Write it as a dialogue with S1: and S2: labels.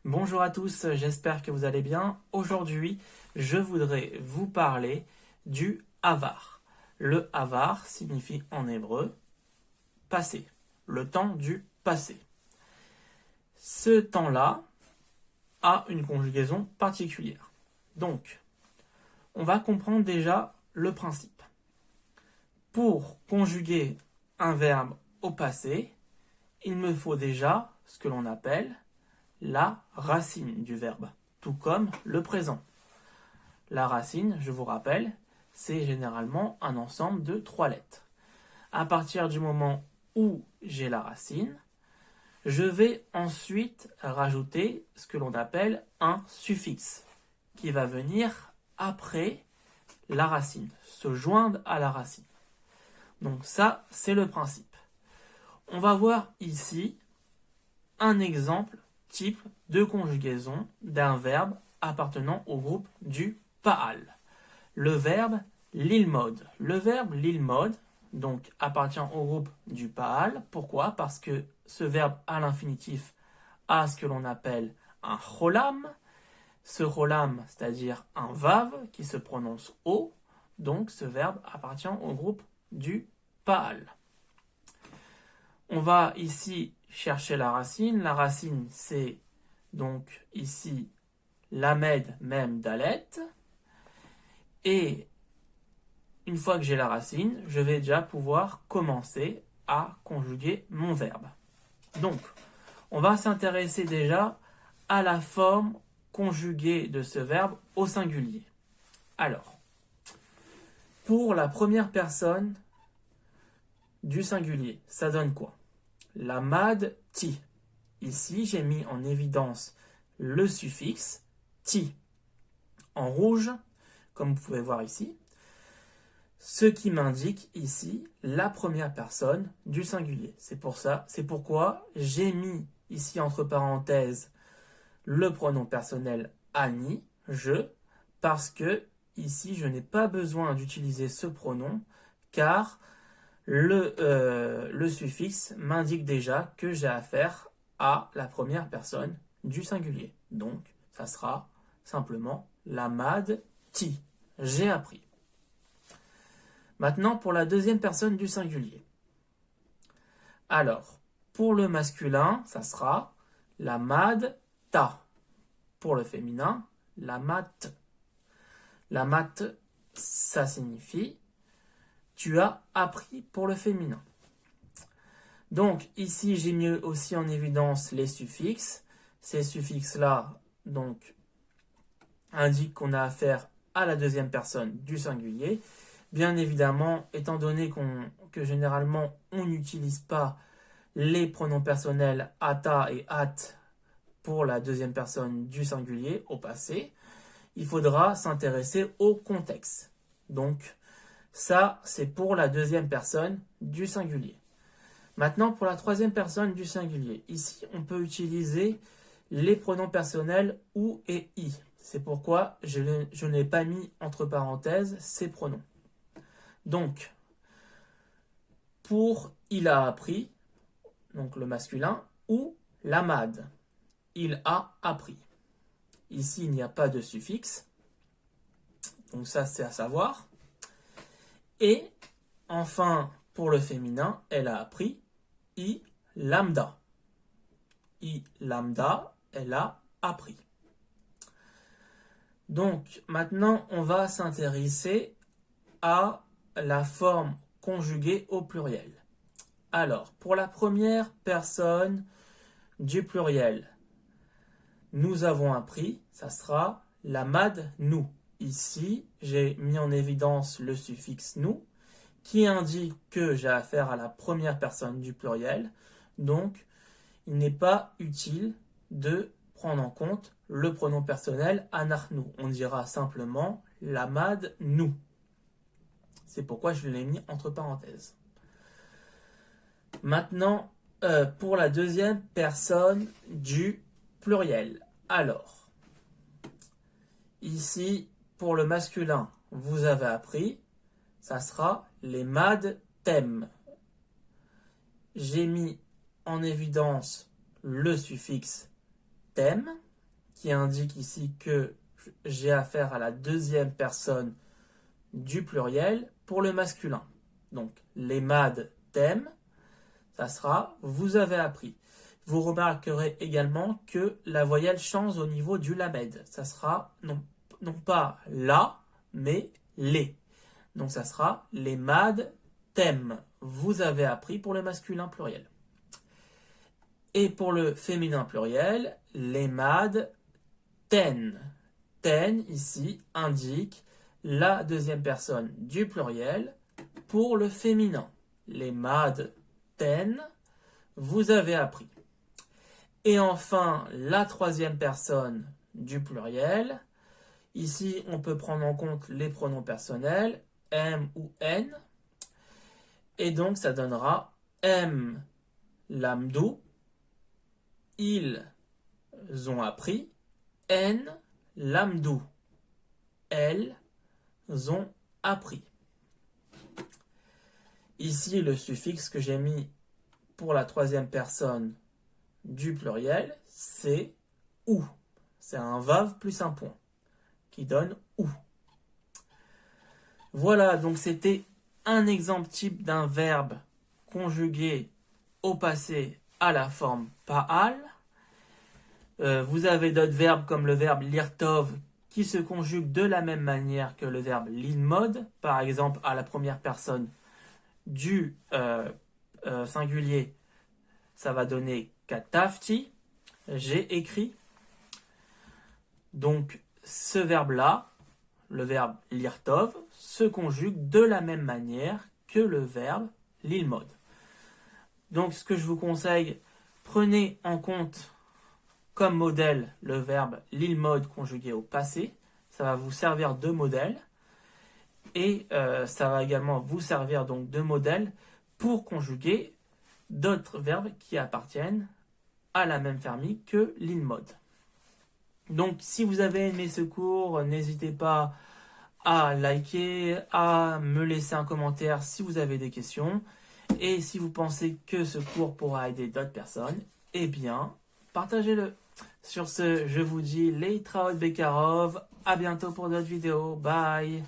S1: Bonjour à tous, j'espère que vous allez bien. Aujourd'hui, je voudrais vous parler du avar. Le avar signifie en hébreu passé, le temps du passé. Ce temps-là a une conjugaison particulière. Donc, on va comprendre déjà le principe. Pour conjuguer un verbe au passé, il me faut déjà ce que l'on appelle la racine du verbe, tout comme le présent. La racine, je vous rappelle, c'est généralement un ensemble de 3 lettres. À partir du moment où j'ai la racine, je vais ensuite rajouter ce que l'on appelle un suffixe, qui va venir après la racine, se joindre à la racine. Donc ça, c'est le principe. On va voir ici un exemple type de conjugaison d'un verbe appartenant au groupe du Pa'al. Le verbe lilmod. Le verbe lilmod donc appartient au groupe du Pa'al. Pourquoi? Parce que ce verbe à l'infinitif a ce que l'on appelle un cholam. Ce cholam, c'est-à-dire un vav qui se prononce O. Donc ce verbe appartient au groupe du Pa'al. On va ici chercher la racine. La racine, c'est donc ici lamed mem dalet. Et une fois que j'ai la racine, je vais déjà pouvoir commencer à conjuguer mon verbe. Donc, on va s'intéresser déjà à la forme conjuguée de ce verbe au singulier. Alors, pour la première personne du singulier, ça donne quoi? Lamad ti. Ici, j'ai mis en évidence le suffixe ti en rouge, comme vous pouvez voir ici, ce qui m'indique ici la première personne du singulier. C'est pourquoi j'ai mis ici entre parenthèses le pronom personnel ani, je, parce que ici je n'ai pas besoin d'utiliser ce pronom car le suffixe m'indique déjà que j'ai affaire à la première personne du singulier. Donc, ça sera simplement lamad ti. J'ai appris. Maintenant, pour la deuxième personne du singulier. Alors, pour le masculin, ça sera lamad ta. Pour le féminin, lamad. Lamad, ça signifie tu as appris pour le féminin. Donc ici j'ai mis aussi en évidence les suffixes. Ces suffixes-là donc indiquent qu'on a affaire à la deuxième personne du singulier. Bien évidemment, étant donné que généralement on n'utilise pas les pronoms personnels ata et at pour la deuxième personne du singulier au passé, il faudra s'intéresser au contexte. Donc ça, c'est pour la deuxième personne du singulier. Maintenant, pour la troisième personne du singulier. Ici, on peut utiliser les pronoms personnels ou et i. C'est pourquoi je n'ai pas mis entre parenthèses ces pronoms. Donc, pour il a appris, donc le masculin, ou lamad, il a appris. Ici, il n'y a pas de suffixe. Donc ça, c'est à savoir. Et enfin, pour le féminin, elle a appris i lambda. I lambda, elle a appris. Donc maintenant, on va s'intéresser à la forme conjuguée au pluriel. Alors, pour la première personne du pluriel, nous avons appris, ça sera lamad nous. Ici, j'ai mis en évidence le suffixe nous qui indique que j'ai affaire à la première personne du pluriel. Donc, il n'est pas utile de prendre en compte le pronom personnel anachnu. On dira simplement lamad nous. C'est pourquoi je l'ai mis entre parenthèses. Maintenant, pour la deuxième personne du pluriel. Alors, ici, pour le masculin, vous avez appris, ça sera les mad tem. J'ai mis en évidence le suffixe tem qui indique ici que j'ai affaire à la deuxième personne du pluriel pour le masculin. Donc, les mad t'aiment, ça sera vous avez appris. Vous remarquerez également que la voyelle change au niveau du lamed. Ça sera non pas la, mais les. Donc, ça sera les mad t'aiment. Vous avez appris pour le masculin pluriel. Et pour le féminin pluriel, les mad ten. Ten, ici, indique la deuxième personne du pluriel pour le féminin. Les mad ten, vous avez appris. Et enfin, la troisième personne du pluriel. Ici, on peut prendre en compte les pronoms personnels, M ou N. Et donc, ça donnera M lamdou, ils ont appris, N lamdou, elles ont appris. Ici, le suffixe que j'ai mis pour la troisième personne du pluriel, c'est ou. C'est un vav plus un point qui donne ou. Voilà, donc c'était un exemple type d'un verbe conjugué au passé à la forme pa'al. Vous avez d'autres verbes comme le verbe lirtov qui se conjugue de la même manière que le verbe lilmod, par exemple à la première personne du singulier, ça va donner katafti, j'ai écrit. Donc ce verbe-là, le verbe lirtov, se conjugue de la même manière que le verbe lilmod. Donc ce que je vous conseille, prenez en compte comme modèle le verbe lilmod conjugué au passé. Ça va vous servir de modèle. Et ça va également vous servir donc de modèle pour conjuguer d'autres verbes qui appartiennent à la même famille que lilmod. Donc si vous avez aimé ce cours, n'hésitez pas à liker, à me laisser un commentaire si vous avez des questions. Et si vous pensez que ce cours pourra aider d'autres personnes, eh bien, partagez-le. Sur ce, je vous dis les Traot Bekarov. À bientôt pour d'autres vidéos. Bye.